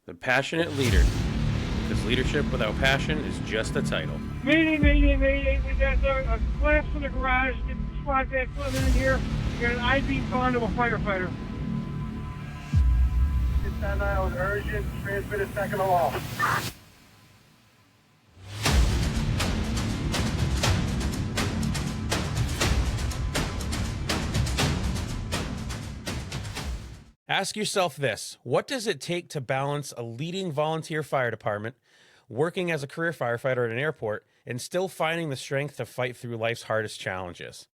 The passionate leader. Because leadership without passion is just a title. Meeting. We got a collapse in the garage. Get the squad back in here. We got an IV gone to a firefighter. It's on island urgent. Transmit a second aloft. Ask yourself this: what does it take to balance a leading volunteer fire department, working as a career firefighter at an airport, and still finding the strength to fight through life's hardest challenges?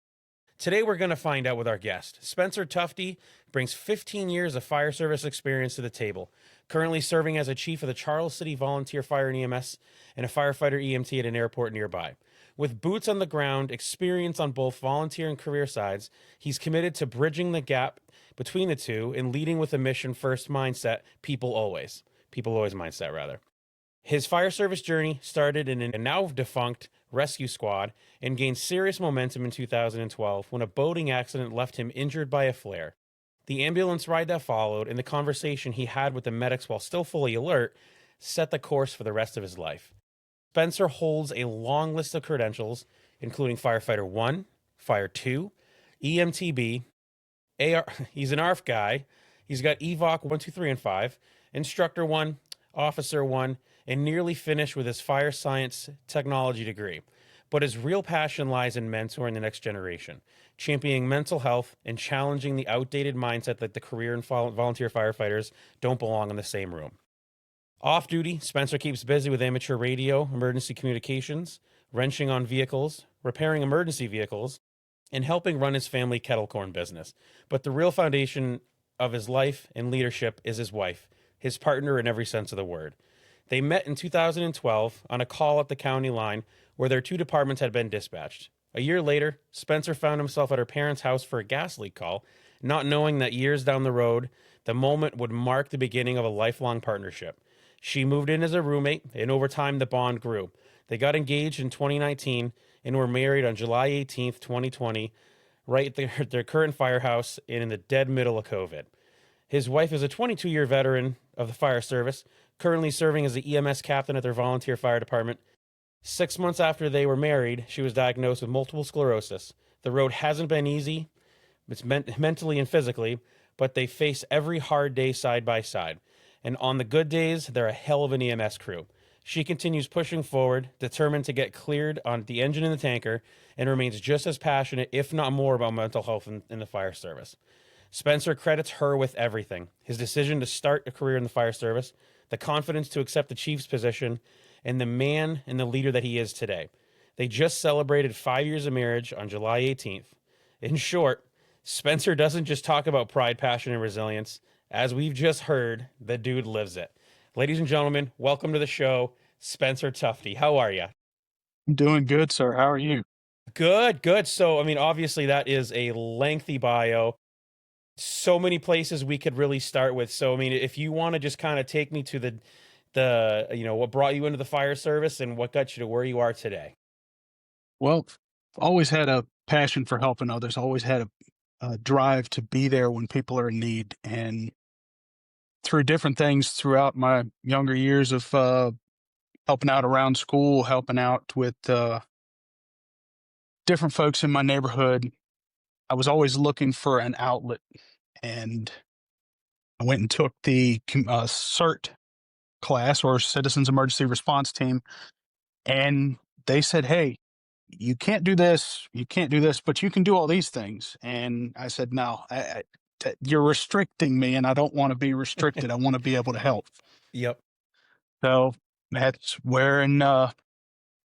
Today, we're going to find out with our guest. Spencer Tuftee brings 15 years of fire service experience to the table, currently serving as a chief of the Charles City Volunteer Fire and EMS and a firefighter EMT at an airport nearby. With boots on the ground, experience on both volunteer and career sides, he's committed to bridging the gap between the two and leading with a mission-first mindset, people always mindset, rather. His fire service journey started in a now-defunct rescue squad and gained serious momentum in 2012 when a boating accident left him injured by a flare. The ambulance ride that followed and the conversation he had with the medics while still fully alert set the course for the rest of his life. Spencer holds a long list of credentials, including Firefighter 1, Fire 2, EMTB, AR, he's an ARF guy, he's got EVOC 1, 2, 3, and 5, Instructor 1, Officer 1, and nearly finished with his fire science technology degree. But his real passion lies in mentoring the next generation, championing mental health, and challenging the outdated mindset that the career and volunteer firefighters don't belong in the same room. Off duty, Spencer keeps busy with amateur radio, emergency communications, wrenching on vehicles, repairing emergency vehicles, and helping run his family kettle corn business. But the real foundation of his life and leadership is his wife, his partner in every sense of the word. They met in 2012 on a call at the county line where their two departments had been dispatched. A year later, Spencer found himself at her parents' house for a gas leak call, not knowing that years down the road, the moment would mark the beginning of a lifelong partnership. She moved in as a roommate, and over time the bond grew. They got engaged in 2019 and were married on July 18th, 2020, right at their current firehouse and in the dead middle of COVID. His wife is a 22-year veteran of the fire service, currently serving as the EMS captain at their volunteer fire department. 6 months after they were married, she was diagnosed with multiple sclerosis. The road hasn't been easy, it's mentally and physically, but they face every hard day side by side. And on the good days, they're a hell of an EMS crew. She continues pushing forward, determined to get cleared on the engine and the tanker, and remains just as passionate, if not more, about mental health in the fire service. Spencer credits her with everything: his decision to start a career in the fire service, the confidence to accept the chief's position, and the man and the leader that he is today. They just celebrated 5 years of marriage on July 18th. In short, Spencer doesn't just talk about pride, passion, and resilience. As we've just heard, the dude lives it. Ladies and gentlemen, welcome to the show, Spencer Tuftee. How are you? I'm doing good, sir. How are you? Good. So, obviously that is a lengthy bio. So many places we could really start with. So, if you want to just kind of take me to the what brought you into the fire service and what got you to where you are today. Well, always had a passion for helping others, always had a drive to be there when people are in need. And through different things throughout my younger years of helping out around school, helping out with different folks in my neighborhood, I was always looking for an outlet. And I went and took the CERT class, or Citizens Emergency Response Team. And they said, hey, you can't do this, but you can do all these things. And I said, no, you're restricting me, and I don't want to be restricted. I want to be able to help. Yep. So that's where I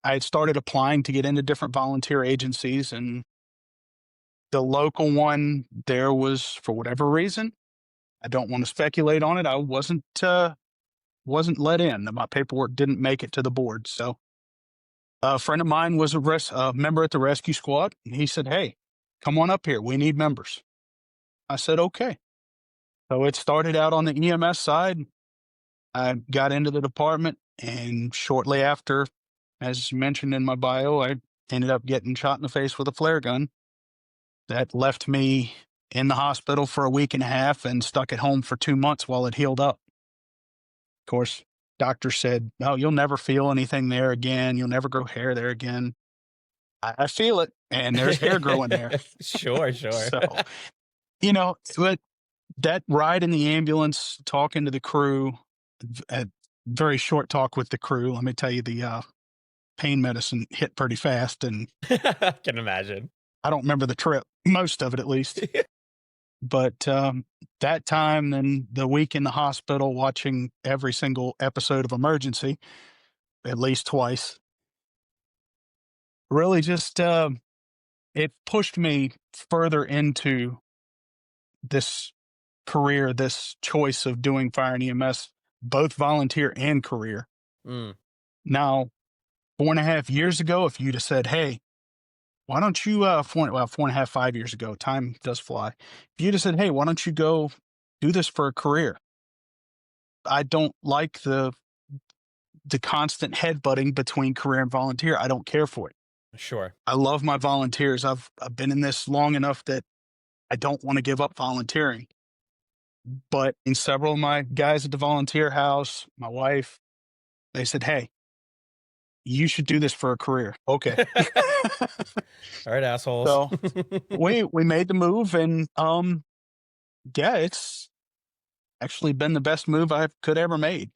had started applying to get into different volunteer agencies, and the local one there was, for whatever reason, I don't want to speculate on it, I wasn't let in. My paperwork didn't make it to the board. So a friend of mine was a member at the rescue squad, and he said, hey, come on up here. We need members. I said, okay. So it started out on the EMS side. I got into the department, and shortly after, as mentioned in my bio, I ended up getting shot in the face with a flare gun. That left me in the hospital for a week and a half and stuck at home for 2 months while it healed up. Of course, doctor said, "No, you'll never feel anything there again. You'll never grow hair there again." I feel it, and there's hair growing there. Sure, sure. So, but that ride in the ambulance, talking to the crew, a very short talk with the crew. Let me tell you, the pain medicine hit pretty fast, and I can imagine. I don't remember the trip, most of it at least. But that time, then the week in the hospital, watching every single episode of Emergency, at least twice, really just it pushed me further into this career, this choice of doing fire and EMS, both volunteer and career. Mm. Now, 4.5 years ago, if you'd have said, "Hey, why don't you, 4.5, 5 years ago, time does fly. If you'd have said, "Hey, why don't you go do this for a career?" I don't like the constant headbutting between career and volunteer. I don't care for it. Sure. I love my volunteers. I've been in this long enough that I don't want to give up volunteering. But in several of my guys at the volunteer house, my wife, they said, "Hey, you should do this for a career." Okay. All right, assholes. So we made the move, and yeah, it's actually been the best move I could ever made.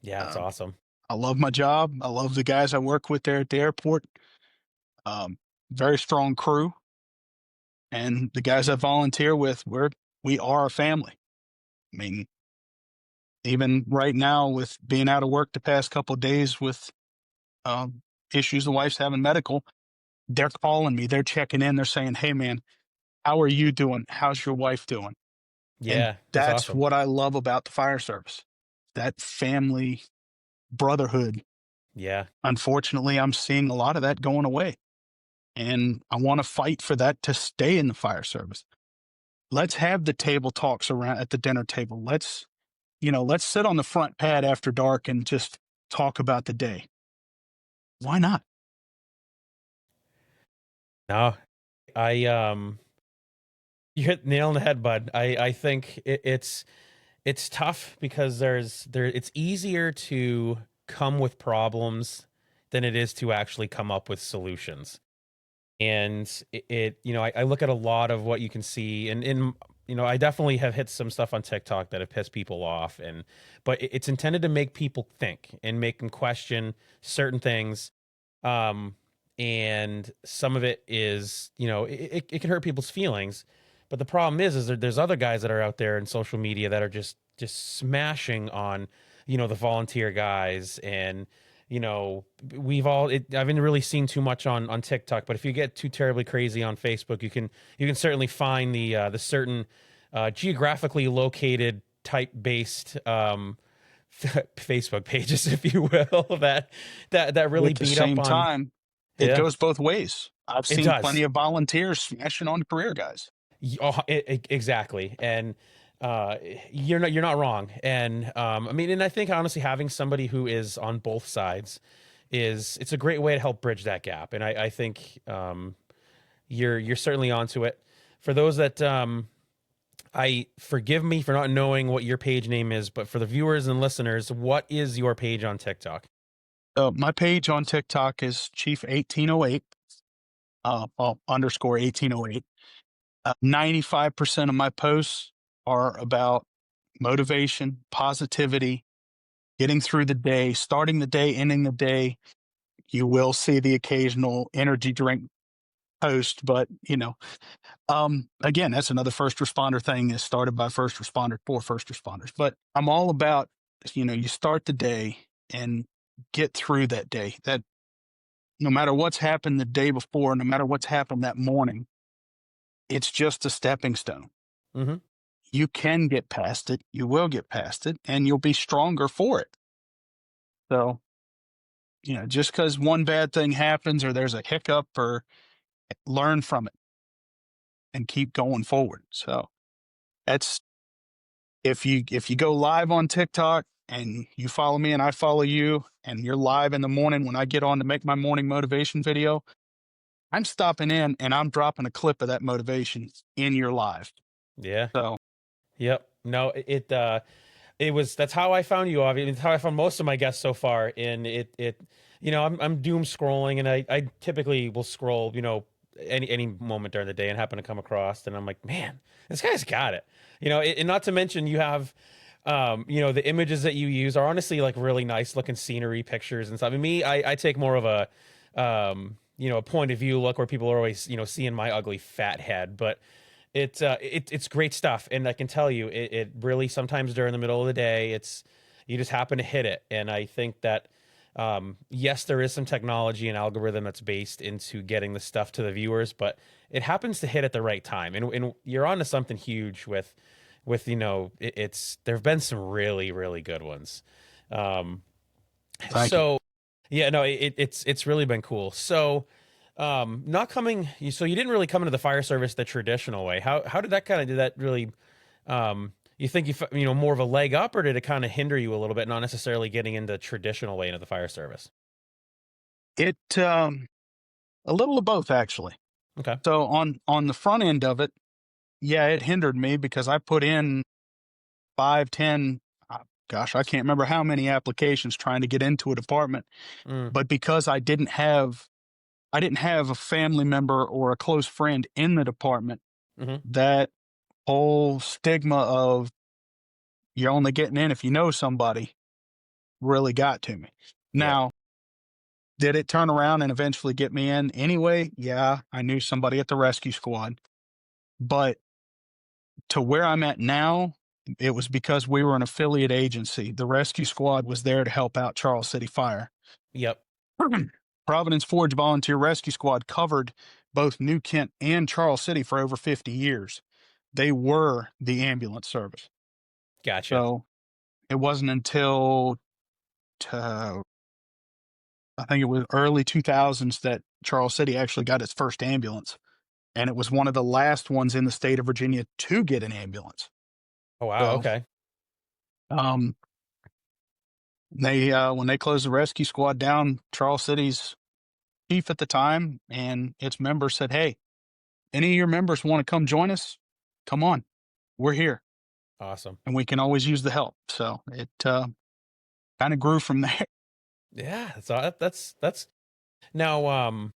Yeah, it's awesome. I love my job. I love the guys I work with there at the airport. Very strong crew, and the guys I volunteer with, we are a family. I mean, even right now, with being out of work the past couple of days with issues the wife's having medical, they're calling me, they're checking in, they're saying, "Hey, man, how are you doing? How's your wife doing?" And Yeah, that's that's awesome. what I love about the fire service, that family brotherhood. Yeah. Unfortunately, I'm seeing a lot of that going away. And I want to fight for that to stay in the fire service. Let's have the table talks around at the dinner table. Let's sit on the front pad after dark and just talk about the day. Why not? No, you hit the nail on the head, bud. I think it's tough because it's easier to come with problems than it is to actually come up with solutions. And I look at a lot of what you can see, and I definitely have hit some stuff on TikTok that have pissed people off, but it's intended to make people think and make them question certain things. And some of it is, it can hurt people's feelings. But the problem is that there's other guys that are out there in social media that are just smashing on, the volunteer guys. And, I haven't really seen too much on TikTok, but if you get too terribly crazy on Facebook, you can certainly find the certain geographically located type based Facebook pages, if you will, that really At the beat up same on. time, it Yeah, goes both ways. I've it seen plenty does. of volunteers smashing on career guys. Oh, exactly. And you're not wrong. And I mean, and I think honestly having somebody who is on both sides it's a great way to help bridge that gap. And I think you're certainly onto it. For those that I forgive me for not knowing what your page name is, but for the viewers and listeners, what is your page on TikTok? My page on TikTok is Chief1808, underscore 1808. 95% of my posts are about motivation, positivity, getting through the day, starting the day, ending the day. You will see the occasional energy drink post, but again, that's another first responder thing is started by first responders for first responders. But I'm all about, you start the day and get through that day. That no matter what's happened the day before, no matter what's happened that morning, it's just a stepping stone. Mm-hmm. You can get past it. You will get past it, and you'll be stronger for it. So, just because one bad thing happens or there's a hiccup, or learn from it and keep going forward. So that's if you go live on TikTok and you follow me and I follow you, and you're live in the morning when I get on to make my morning motivation video, I'm stopping in and I'm dropping a clip of that motivation in your live. Yeah. So Yep. No, That's how I found you. Obviously, it's how I found most of my guests so far. And I'm doom scrolling, and I typically will scroll, any moment during the day and happen to come across, and I'm like, man, this guy's got it. And not to mention you have, the images that you use are honestly like really nice looking scenery pictures and stuff. I mean, I take more of a point of view look where people are always, seeing my ugly fat head, but it's great stuff, and I can tell you, it really sometimes during the middle of the day, you just happen to hit it, and I think that yes, there is some technology and algorithm that's based into getting the stuff to the viewers, but it happens to hit at the right time, and you're onto something huge with there have been some really really good ones. Thank you. So yeah, no, it's really been cool. So not coming, so you didn't really come into the fire service the traditional way. How did that really, you think more of a leg up, or did it kind of hinder you a little bit, not necessarily getting into traditional way into the fire service? It a little of both, actually. Okay. So on the front end of it, yeah, it hindered me because I put in 5, 10, gosh, I can't remember how many applications trying to get into a department. Mm, But because I didn't have a family member or a close friend in the department, hmm. that whole stigma of you're only getting in if you know somebody really got to me. Yep. Now, did it turn around and eventually get me in anyway? Yeah, I knew somebody at the rescue squad. But to where I'm at now, it was because we were an affiliate agency. The rescue squad was there to help out Charles City Fire. Yep. Providence Forge Volunteer Rescue Squad covered both New Kent and Charles City for over 50 years. They were the ambulance service. Gotcha. So it wasn't until I think it was early 2000s that Charles City actually got its first ambulance. And it was one of the last ones in the state of Virginia to get an ambulance. Oh wow. So Okay. um, they when they closed the rescue squad down, Charles City's chief at the time and its members said, "Hey, any of your members want to come join us? Come on, we're here, Awesome. and we can always use the help." So it kind of grew from there. Yeah. That's now.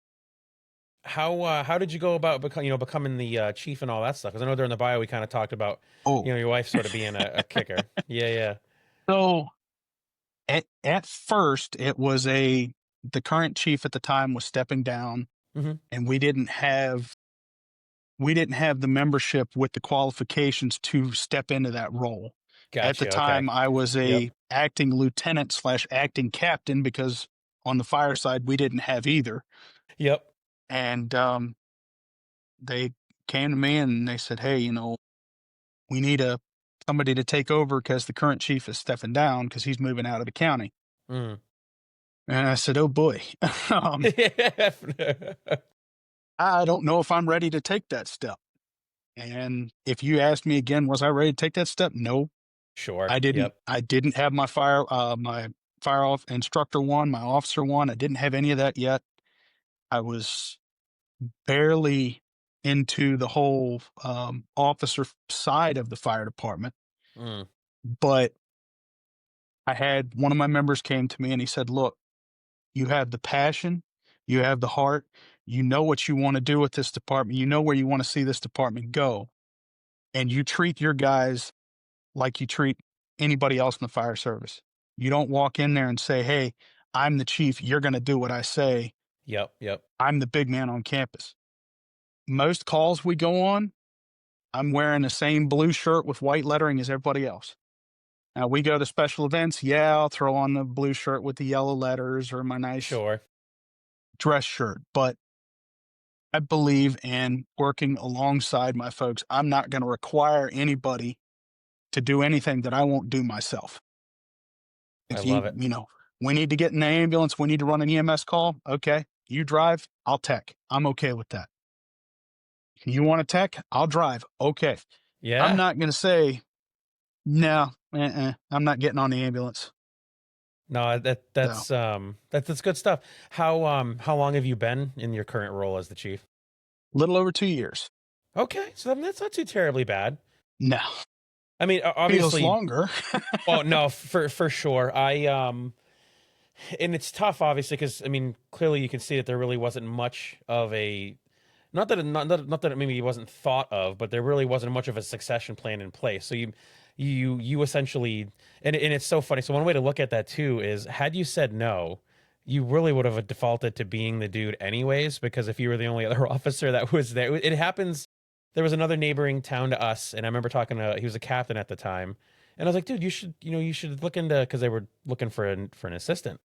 How did you go about becoming the chief and all that stuff? Because I know during the bio we kind of talked about Oh, your wife sort of being a kicker. Yeah. Yeah. so at first it was the current chief at the time was stepping down, Hmm. and we didn't have the membership with the qualifications to step into that role. At the Gotcha. Okay. time, I was Yep. a acting lieutenant slash acting captain because on the fire side we didn't have either. Yep. And they came to me and they said, "Hey, we need somebody to take over because the current chief is stepping down because he's moving out of the county." Mm. And I said, "Oh boy, um, I don't know if I'm ready to take that step." And if you asked me again, was I ready to take that step? No, Sure. I didn't. Yep. I didn't have my fire off instructor one, my officer one. I didn't have any of that yet. I was barely into the whole officer side of the fire department, Mm. but I had one of my members came to me and he said, "Look, you have the passion, you have the heart, you know what you want to do with this department, you know where you want to see this department go, and you treat your guys like you treat anybody else in the fire service. You don't walk in there and say, 'Hey, I'm the chief, you're going to do what I say. Yep. Yep. I'm the big man on campus.'" Most calls we go on, I'm wearing the same blue shirt with white lettering as everybody else. Now we go to special events, yeah, I'll throw on the blue shirt with the yellow letters or my nice Sure. dress shirt, but I believe in working alongside my folks. I'm not going to require anybody to do anything that I won't do myself. I If love it. we need to get in the ambulance, we need to run an EMS call. Okay, you drive, I'll tech. I'm okay with that. You want to tech? I'll drive. Okay. I'm Yeah. not going to say, no, I'm not getting on the ambulance. No, So, that's good stuff. How long have you been in your current role as the chief? little over 2 years. Okay, so I mean, that's not too terribly bad. No. I mean, Feels obviously, longer. oh no, for sure. And it's tough, obviously, because I mean, clearly you can see that there really wasn't much of a not that it maybe wasn't thought of, but there really wasn't much of a succession plan in place. So you essentially, and it's so funny. So one way to look at that too is, had you said no, you really would have defaulted to being the dude anyways, because if you were the only other officer that was there, it happens. There was another neighboring town to us, and I remember talking to, he was a captain at the time, and I was like, dude, you should look into, because they were looking for an assistant.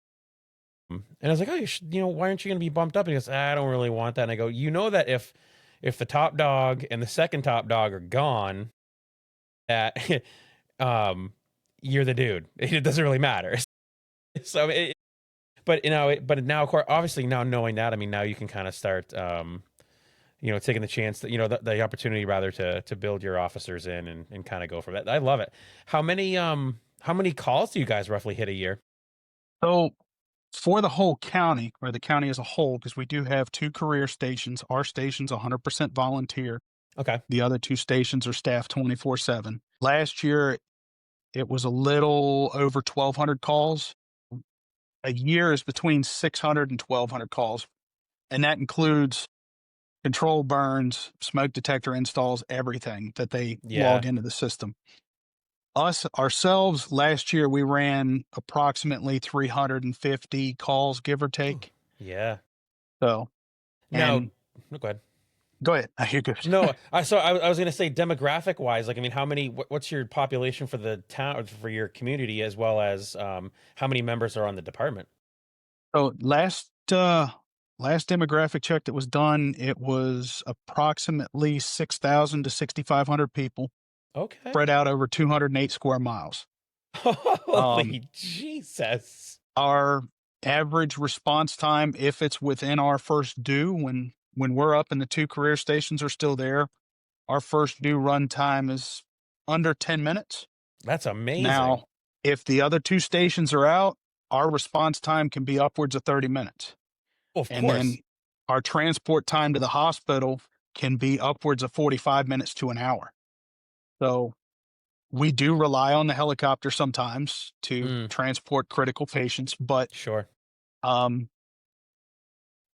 And I was like, oh, why aren't you going to be bumped up? And he goes, I don't really want that. And I go, you know that if the top dog and the second top dog are gone, that you're the dude. It doesn't really matter. So, but but now, of course, obviously now knowing that, I mean, now you can kind of start, taking the chance that, the opportunity rather to build your officers in and kind of go for that. I love it. How many calls do you guys roughly hit a year? So for the whole county, or the county as a whole, because we do have 2 career stations, our station's 100% volunteer. Okay. The other 2 stations are staffed 24/7. Last year, it was a little over 1,200 calls. A year is between 600 and 1,200 calls, and that includes control burns, smoke detector installs, everything that they Yeah. log into the system. Ourselves, last year, we ran approximately 350 calls, give or take. Yeah. So, Now, and go ahead. go ahead. You're good. No, I was going to say, demographic wise, like, I mean, what's your population for the town, or for your community, as well as how many members are on the department? So last demographic check that was done, it was approximately 6,000 to 6,500 people Okay. spread out over 208 square miles. Holy Jesus. Our average response time, if it's within our first due, when we're up and the 2 career stations are still there, our first due run time is under 10 minutes. That's amazing. Now, if the other 2 stations are out, our response time can be upwards of 30 minutes. Of And course. then our transport time to the hospital can be upwards of 45 minutes to an hour. So we do rely on the helicopter sometimes to transport critical patients, but Sure.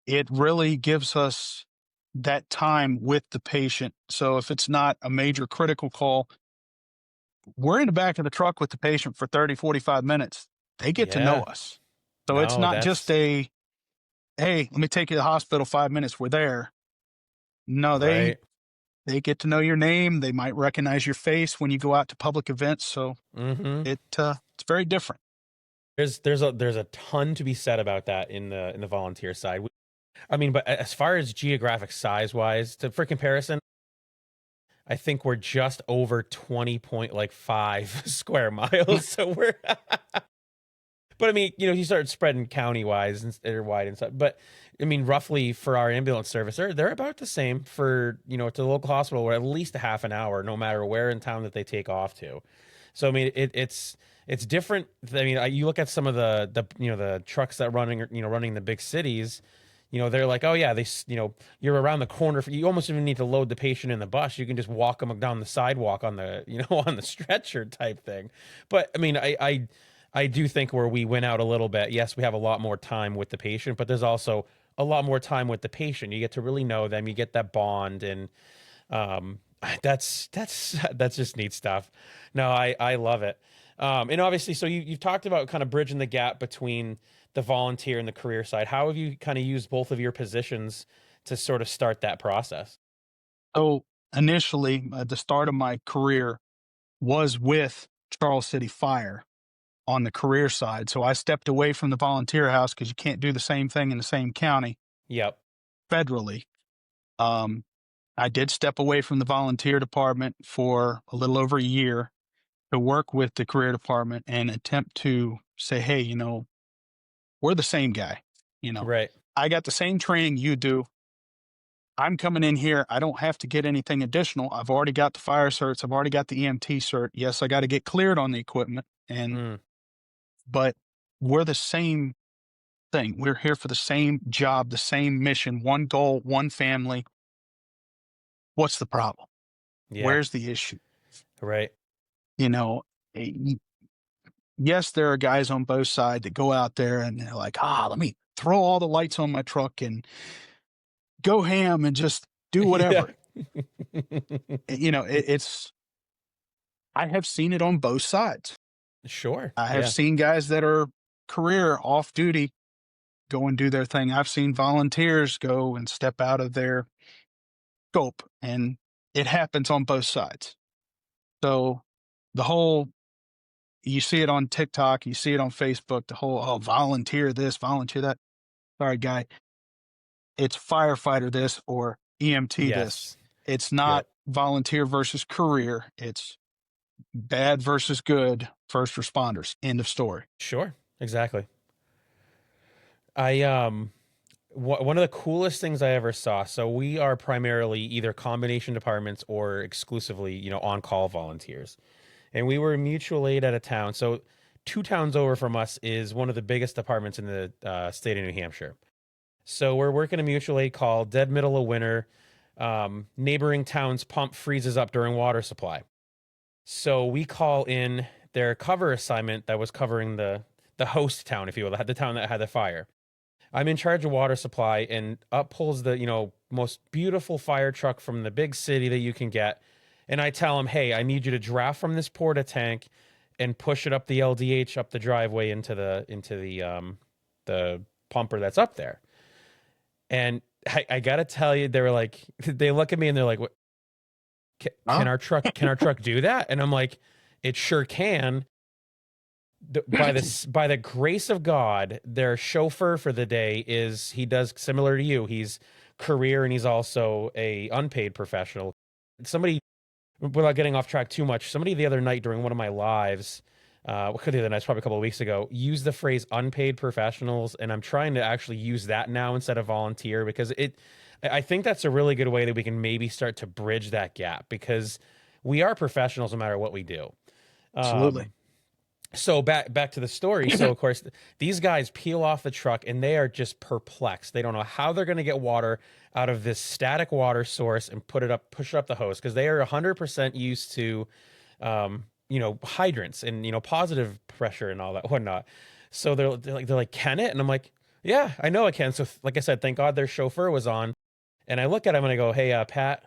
it really gives us that time with the patient. So if it's not a major critical call, we're in the back of the truck with the patient for 30, 45 minutes. They get to know Yeah. us. So it's No, not just hey, let me take you to the hospital, 5 minutes, we're there. No, right. they get to know your name. They might recognize your face when you go out to public events. So it's very different. There's a ton to be said about that in the volunteer side. I mean, but as far as geographic size wise, for comparison, I think we're just over 20.5 square miles. So we're, but I mean, you start spreading county wise and wide and stuff. But I mean, roughly for our ambulance service, they're about the same for, to the local hospital, or at least a half an hour, no matter where in town that they take off to. So, I mean, it's different. I mean, you look at some of the trucks that running the big cities, they're like, oh yeah, you're around the corner. You almost even need to load the patient in the bus. You can just walk them down the sidewalk on the, on the stretcher type thing. But I mean, I do think where we went out a little bit, yes, we have a lot more time with the patient, but there's also a lot more time with the patient. You get to really know them. You get that bond, and that's just neat stuff. No, I love it. And obviously, so you've talked about kind of bridging the gap between the volunteer and the career side. How have you kind of used both of your positions to sort of start that process? So initially, the start of my career was with Charles City Fire on the career side. So I stepped away from the volunteer house because you can't do the same thing in the same county. Yep. Federally. I did step away from the volunteer department for a little over a year to work with the career department and attempt to say, hey, we're the same guy. Right. I got the same training you do. I'm coming in here. I don't have to get anything additional. I've already got the fire certs. I've already got the EMT cert. Yes, I got to get cleared on the equipment. But we're the same thing. We're here for the same job, the same mission, one goal, one family. What's the problem? Yeah. Where's the issue? Right. you know, yes, there are guys on both sides that go out there and they're like, let me throw all the lights on my truck and go ham and just do Yeah. whatever. It's, I have seen it on both sides. Sure. I have Yeah. seen guys that are career off duty go and do their thing. I've seen volunteers go and step out of their scope, and it happens on both sides. So the whole, you see it on TikTok, you see it on Facebook, the whole, volunteer this, volunteer that. Sorry, guy, it's firefighter this or EMT this. Yes. It's not Yep. volunteer versus career. It's bad versus good first responders. End of story. Sure. Exactly. One of the coolest things I ever saw. So we are primarily either combination departments or exclusively, on-call volunteers. And we were mutual aid at a town. So 2 towns over from us is one of the biggest departments in the state of New Hampshire. So we're working a mutual aid call, dead middle of winter. Neighboring town's pump freezes up during water supply. So we call in their cover assignment that was covering the host town, if you will, the town that had the fire. I'm in charge of water supply, and up pulls the, most beautiful fire truck from the big city that you can get. And I tell him, hey, I need you to draft from this porta tank and push it up the LDH up the driveway into the pumper that's up there. And I gotta tell you, they were like, they look at me and they're like, "What? Can our truck do that?" And I'm like, "It sure can." By the grace of God, their chauffeur for the day he does similar to you. He's career and he's also a unpaid professional. Somebody, without getting off track too much, somebody the other night during one of my lives, the other night, probably a couple of weeks ago, used the phrase unpaid professionals, and I'm trying to actually use that now instead of volunteer, because I think that's a really good way that we can maybe start to bridge that gap, because we are professionals no matter what we do. Absolutely. So back to the story. So of course these guys peel off the truck and they are just perplexed. They don't know how they're going to get water out of this static water source and push it up the hose, because they are 100% used to, hydrants and positive pressure and all that whatnot. So they're like, can it? And I'm like, yeah, I know I can. So like I said, thank God their chauffeur was on, and I look at him and I go, hey, Pat,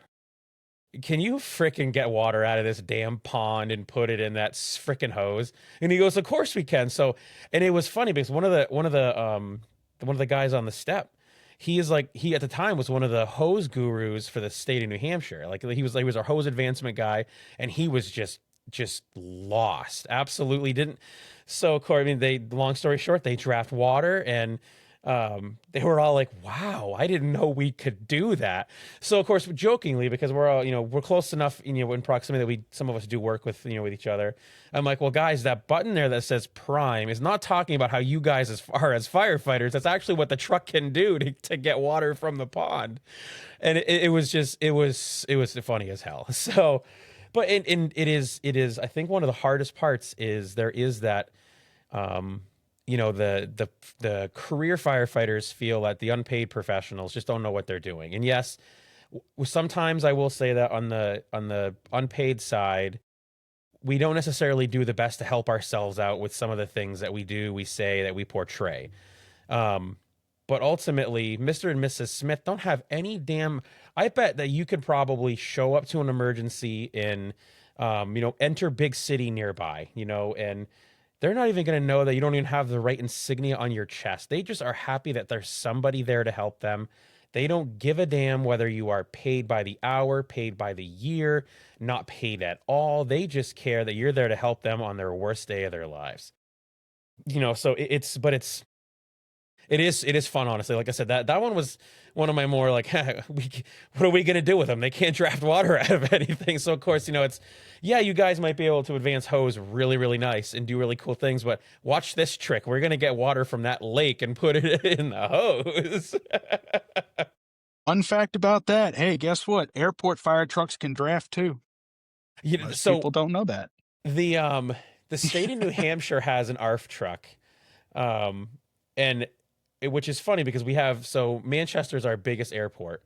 can you fricking get water out of this damn pond and put it in that fricking hose? And he goes, of course we can. So, and it was funny because one of the guys on the step, he at the time was one of the hose gurus for the state of New Hampshire. Like he was our hose advancement guy, and he was just lost. Absolutely didn't. So, of course, long story short, they draft water, and they were all like, wow, I didn't know we could do that. So of course, jokingly, because we're all, we're close enough, in proximity that some of us do work with, with each other. I'm like, well, guys, that button there that says prime is not talking about how you guys are as firefighters. That's actually what the truck can do to get water from the pond. And it was funny as hell. So, but it is, I think one of the hardest parts is there is that, the career firefighters feel that the unpaid professionals just don't know what they're doing. And yes, sometimes I will say that on the unpaid side, we don't necessarily do the best to help ourselves out with some of the things that we do, we say, that we portray. But ultimately, Mr. and Mrs. Smith don't have any I bet that you could probably show up to an emergency in, enter big city nearby, and they're not even going to know that you don't even have the right insignia on your chest. They just are happy that there's somebody there to help them. They don't give a damn whether you are paid by the hour, paid by the year, not paid at all. They just care that you're there to help them on their worst day of their lives. So it is fun, honestly. Like I said, that one was one of my more like, what are we going to do with them? They can't draft water out of anything. So of course, you guys might be able to advance hose really, really nice and do really cool things, but watch this trick. We're going to get water from that lake and put it in the hose. Fun fact about that. Hey, guess what? Airport fire trucks can draft too. Most people don't know that. The state of New Hampshire has an ARF truck. Which is funny because Manchester's our biggest airport,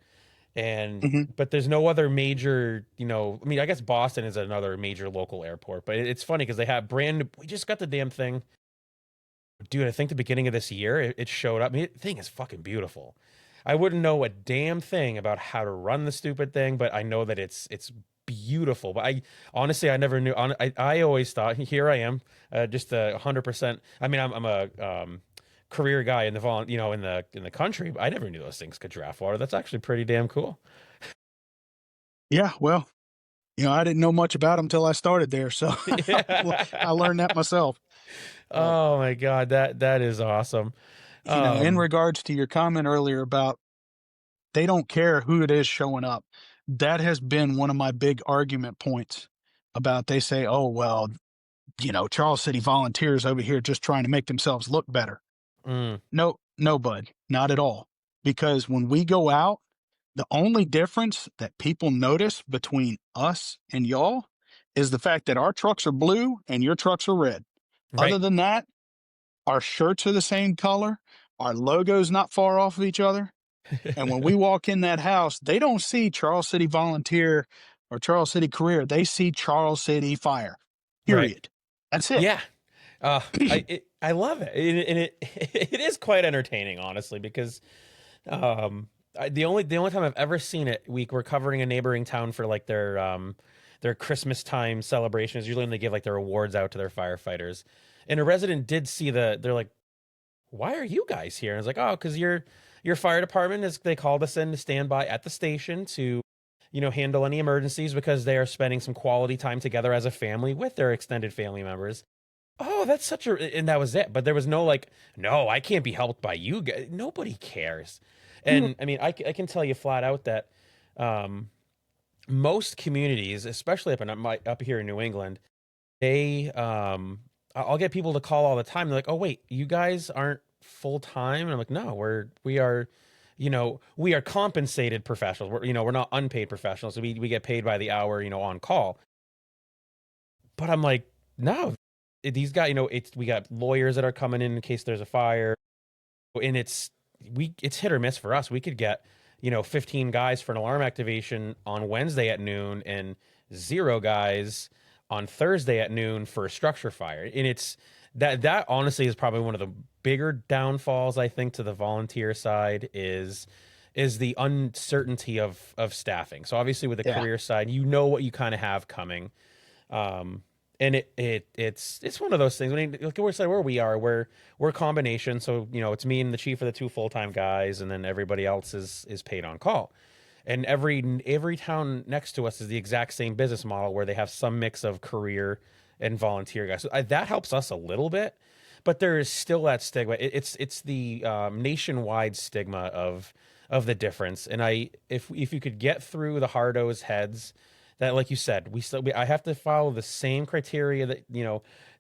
And Hmm. but there's no other major, you know, I mean, I guess Boston is another major local airport, but it's funny because they have we just got the damn thing, dude. I think the beginning of this year it showed up. I mean, the thing is fucking beautiful. I wouldn't know a damn thing about how to run the stupid thing, but I know that it's beautiful. But I honestly I never knew. I always thought, here I am, just 100%. I mean, I'm a career guy in the in the country, but I never knew those things could draft water. That's actually pretty damn cool. Yeah, well, I didn't know much about them until I started there, so I learned that myself. Uh, Oh my God, that is awesome. in Um, regards to your comment earlier about they don't care who it is showing up, that has been one of my big argument points about they say, oh, well, Charles City volunteers over here just trying to make themselves look better. mm, No, no, bud, not at all. Because when we go out, the only difference that people notice between us and y'all is the fact that our trucks are blue and your trucks are red. Other right. than that, our shirts are the same color, our logo's not far off of each other. And when we walk in that house, they don't see Charles City Volunteer or Charles City Career. They see Charles City Fire. Right. Period. That's it. Yeah. I love it. And it it is quite entertaining, honestly, because the only time I've ever seen it, we're covering a neighboring town for like their Christmas time celebrations. Usually when they give like their awards out to their firefighters. And a resident did see they're like, why are you guys here? And I was like, oh, because your fire department is they called us in to stand by at the station to, handle any emergencies because they are spending some quality time together as a family with their extended family members. Oh, that's such a, and that was it. But there was no like, no, I can't be helped by you guys. Nobody cares. Yeah. And I mean, I can tell you flat out that um, most communities, especially up here in New England, they I'll get people to call all the time. They're like, "Oh wait, you guys aren't full time?" And I'm like, "No, we are, we are compensated professionals. We're not unpaid professionals. So we get paid by the hour, on call." But I'm like, "No, these guys, we got lawyers that are coming in case there's a fire, and it's hit or miss for us. We could get 15 guys for an alarm activation on Wednesday at noon and 0 guys on Thursday at noon for a structure fire. And it's that honestly is probably one of the bigger downfalls, I think, to the volunteer side is the uncertainty of staffing. So obviously with the Yeah. career side, you know what you kind of have coming. Um, and it's one of those things. I mean, look at where we are. We're a combination. So it's me and the chief of the 2 full-time guys, and then everybody else is paid on call. And every town next to us is the exact same business model where they have some mix of career and volunteer guys. So that helps us a little bit, but there is still that stigma. It's the nationwide stigma of the difference. And if you could get through the hardos heads that, like you said, I have to follow the same criteria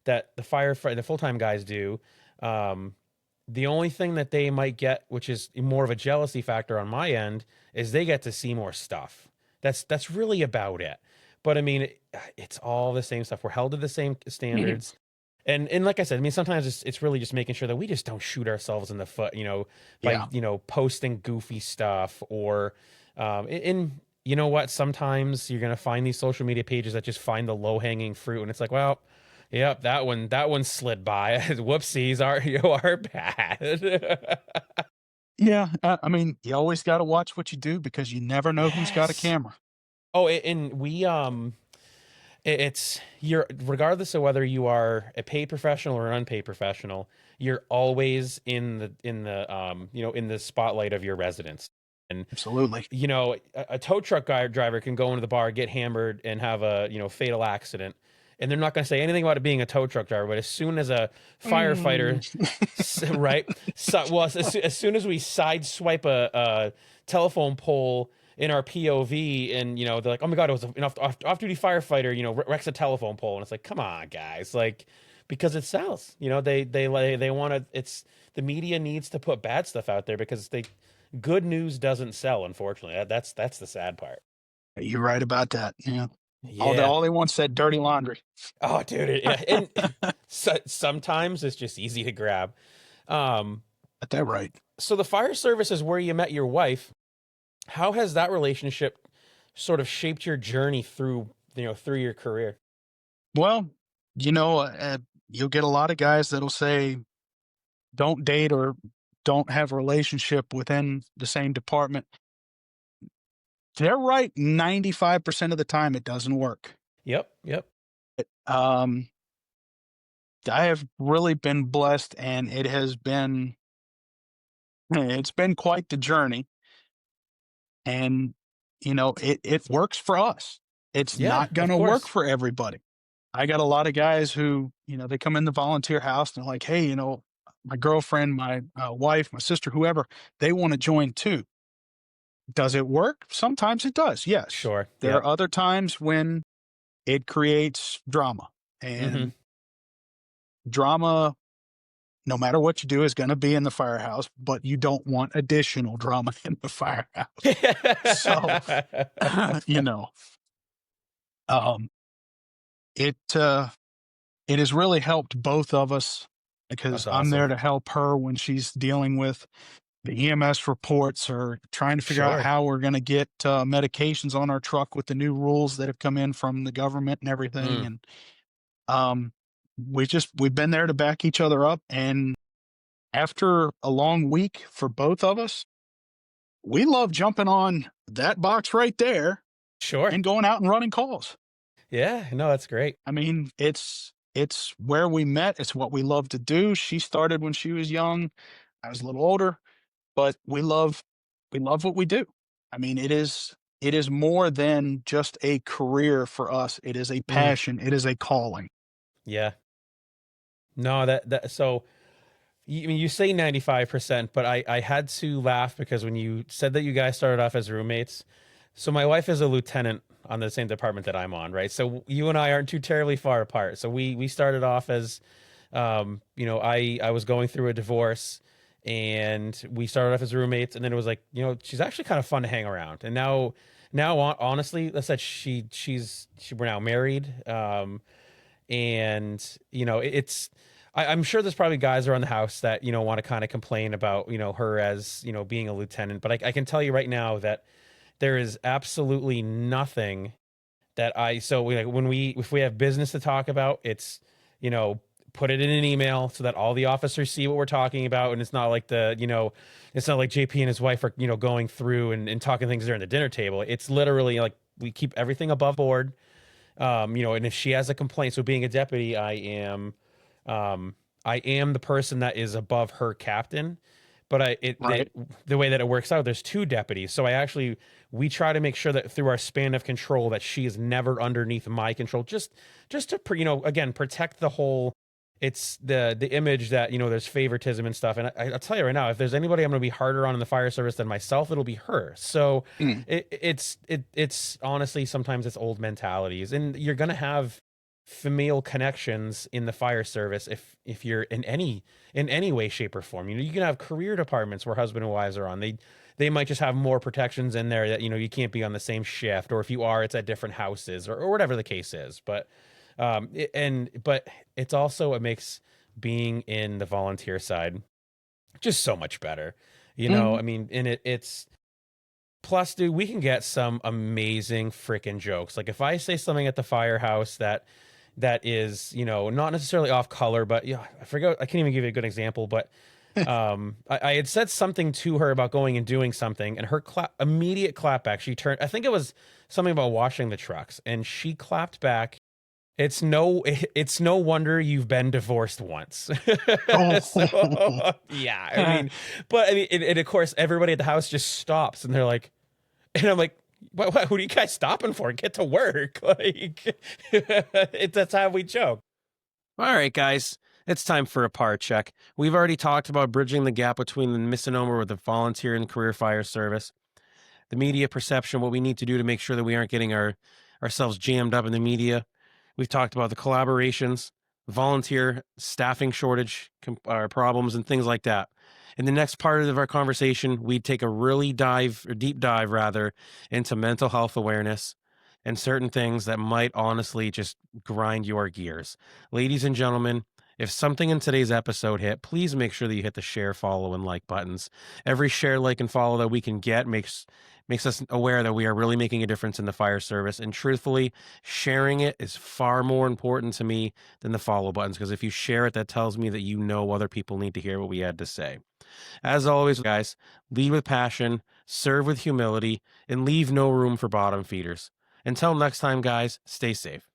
that the full-time guys do. The only thing that they might get, which is more of a jealousy factor on my end, is they get to see more stuff. That's really about it. But I mean, it's all the same stuff. We're held to the same standards. And like I said, I mean, sometimes it's really just making sure that we just don't shoot ourselves in the foot, by Yeah. posting goofy stuff or in you know what? Sometimes you're gonna find these social media pages that just find the low hanging fruit, and it's like, well, yep, that one slid by. Whoopsies, are bad. Yeah. I mean, you always got to watch what you do because you never know who's got a Yes. camera. Oh, and we it's you're regardless of whether you are a paid professional or an unpaid professional, you're always in the spotlight of your residents. And Absolutely. a tow truck driver can go into the bar, get hammered, and have a fatal accident, and they're not going to say anything about it being a tow truck driver. But as soon as a firefighter, right? So, well, as soon as we sideswipe a telephone pole in our POV, and they're like, "Oh my God, it was an off-duty firefighter," wrecks a telephone pole, and it's like, "Come on, guys!" Like, because it sells. They want to. It's the media needs to put bad stuff out there because good news doesn't sell. Unfortunately, that's the sad part. You're right about that. Yeah. Yeah. All they want said dirty laundry. Oh, dude. Yeah. And sometimes it's just easy to grab. Um, Got that right. so the fire service is where you met your wife. How has that relationship sort of shaped your journey through, through your career? Well, you know, you'll get a lot of guys that'll say don't date or don't have a relationship within the same department. They're right 95% of the time it doesn't work. Yep. Yep. Um, I have really been blessed and it's been quite the journey. And it works for us. It's Yeah, not of gonna work course. for everybody. I got a lot of guys who, they come in the volunteer house and they're like, "Hey, my girlfriend, my wife, my sister, whoever, they want to join too." Does it work? Sometimes it does. Yes. Sure. There are Yep. other times when it creates drama, Mm-hmm. and drama, no matter what you do, is going to be in the firehouse, but you don't want additional drama in the firehouse. So, you know, um, it, it has really helped both of us because That's I'm awesome. there to help her when she's dealing with the EMS reports or trying to figure out Sure. how we're going to get medications on our truck with the new rules that have come in from the government and everything. Mm, And um, we've been there to back each other up. And after a long week for both of us, we love jumping on that box right there sure. and going out and running calls. Yeah. No, that's great. I mean, it's where we met. It's what we love to do. She started when she was young. I was a little older, but we love what we do. I mean, it is more than just a career for us. It is a Mm, passion. It is a calling. yeah. No, so you say 95%, but I had to laugh because when you said that you guys started off as roommates, so my wife is a lieutenant on the same department that I'm on, right? So you and I aren't too terribly far apart. So we started off as, I was going through a divorce, and we started off as roommates, and then it was like, she's actually kind of fun to hang around. And now honestly, let's say we're now married. And I'm sure there's probably guys around the house that want to kind of complain about her as being a lieutenant, but I can tell you right now that there is absolutely nothing that if we have business to talk about, it's you know put it in an email so that all the officers see what we're talking about, and it's not like it's not like JP and his wife are going through and talking things during the dinner table. It's literally like we keep everything above board. And if she has a complaint, so being a deputy, I am the person that is above her captain. But Right. the way that it works out, there's two deputies. So we try to make sure that through our span of control that she is never underneath my control, just to again protect the whole. It's the image that there's favoritism and stuff. And I'll tell you right now, if there's anybody I'm going to be harder on in the fire service than myself, it'll be her. So Mm. it's honestly sometimes it's old mentalities, and you're going to have familial connections in the fire service if you're in any way, shape, or form. You can have career departments where husband and wives are on. They might just have more protections in there that you can't be on the same shift, or if you are, it's at different houses, or whatever the case is. But it's also, it makes being in the volunteer side just so much better. Mhm. I mean, and it's plus, dude, we can get some amazing freaking jokes. Like if I say something at the firehouse that is, not necessarily off color, but yeah, I forgot, I can't even give you a good example, but I had said something to her about going and doing something, and her immediate clap back, she turned, I think it was something about washing the trucks, and she clapped back. It's no wonder you've been divorced once. Oh. So yeah, I mean, and of course everybody at the house just stops and they're like, and I'm like, what are you guys stopping for? Get to work. Like, that's how we joke. All right, guys, it's time for a par check. We've already talked about bridging the gap between the misnomer with the volunteer and career fire service, the media perception, what we need to do to make sure that we aren't getting ourselves jammed up in the media. We've talked about the collaborations, volunteer staffing shortage problems, and things like that. In the next part of our conversation, we'd take a really deep dive rather, into mental health awareness and certain things that might honestly just grind your gears. Ladies and gentlemen, If something in today's episode hit, please make sure that you hit the share, follow, and like buttons. Every share, like, and follow that we can get makes us aware that we are really making a difference in the fire service. And truthfully, sharing it is far more important to me than the follow buttons, because if you share it, that tells me that you know other people need to hear what we had to say. As always, guys, lead with passion, serve with humility, and leave no room for bottom feeders. Until next time, guys, stay safe.